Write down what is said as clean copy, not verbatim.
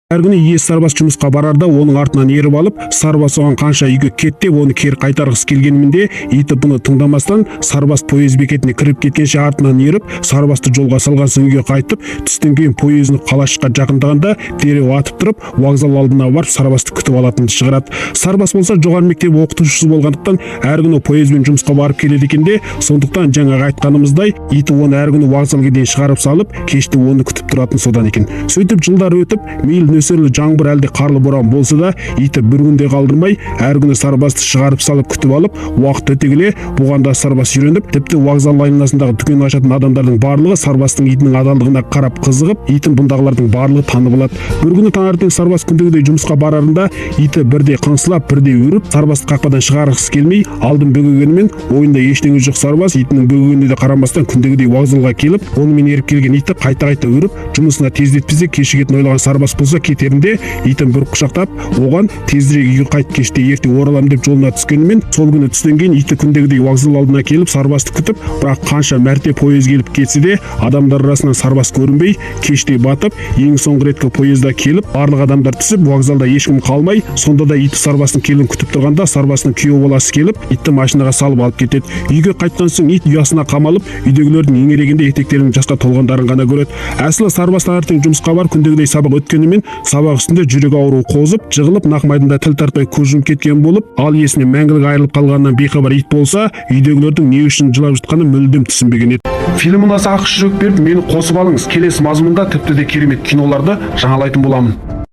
Әр күні иесі сарбас жұмысқа барарда оның артынан еріп алып, сарбас оған қанша үйге кет деп оны кері қайтарғысы келгенінде, иті бұны тыңдамастан сарбас поезд бекетіне кіріп кеткенше артынан еріп, сарбасты жолға салған соң үйге қайтып, түстен кейін поездың қалашыққа жақындағанда дереу атып тұрып, вокзал алдына барып сарбасты күтіп алатынды шығарады. Сарбас болса жоғары мектеп оқытушысы болғандықтан әр күні поездбен жұмысқа барып келеді екен де, сондықтан жаңағы айтқанымыздай, иті оны әр күні вокзалға дейін шығарып салып, кеште оны күтіп тұратын содан екен. Сөйтіп жылдар өтіп, мейлі нөсерлі жаңбыр әлде қарлы боран болса да, иті бір күнде қалдырмай, әр күні сарбасты шығарып салып күтіп алып, уақыт өте келе бұған да сарбас үйреніп, тіпті вокзал айналасындағы дүкен ашатын адамдардың барлығы сарбастың итінің адалдығына қарап қызығып, итін бұндағылардың барлығы танып алады. Бір күні таңертең сарбас күндегідей жұмысқа барарында, иті бірде қыңсылап, бірде үріп, сарбасты қақпадан шығарғысы келмей, алдын бөгегенімен ойында ештеңе жоқ сарбас итінің бөгегеніне де қарамастан күндегідей вокзалға келіп, онымен еріп келген иті қайта-қайта үріп, жұмысына тездетпесе кешігетін ойлаған сарбас болса кетерінде итін бір құшақтап, оған тезірек үйге қайт, кеште ерте оралам деп жолына түскенімен, сол күні түстен кейін иті күндегідей вокзал алдына келіп сарбасты күтіп, бірақ қанша мәрте поезд келіп кетсе де, адамдар арасынан сарбас көрінбей, кеште батып, ең соңғы реткі поезда келіп, барлық адамдар түсіп, вокзалда ешкім қалмай, сонда да иті сарбастың келуін күтіп тұрғанда, сарбастың күйеу баласы келіп, итті машинаға салып алып кетеді. Үйге қайтқан соң ит ұясына қамалып, үйдегілердің еңірегенде етектерінің жасқа толғандарын ғана көреді. Әсілі сарбас таңертең жұмысқа бар күндегідей сабақ өткенімен, сабақ үстінде жүрек ауруы қозып, жығылып, нақ майданда тіл тартпай көз жұмып кеткен болып, ал иесіне мәңгілік айырылып қалғанынан бейхабар ит болса, үйдегілердің не үшін жылап жатқанын мүлдем түсінбеген еді. Фильм ұнаса ақша беріп, мені қосып алыңыз. Келесі мазмұнда тіпті де керемет киноларды жаңалайтын боламын.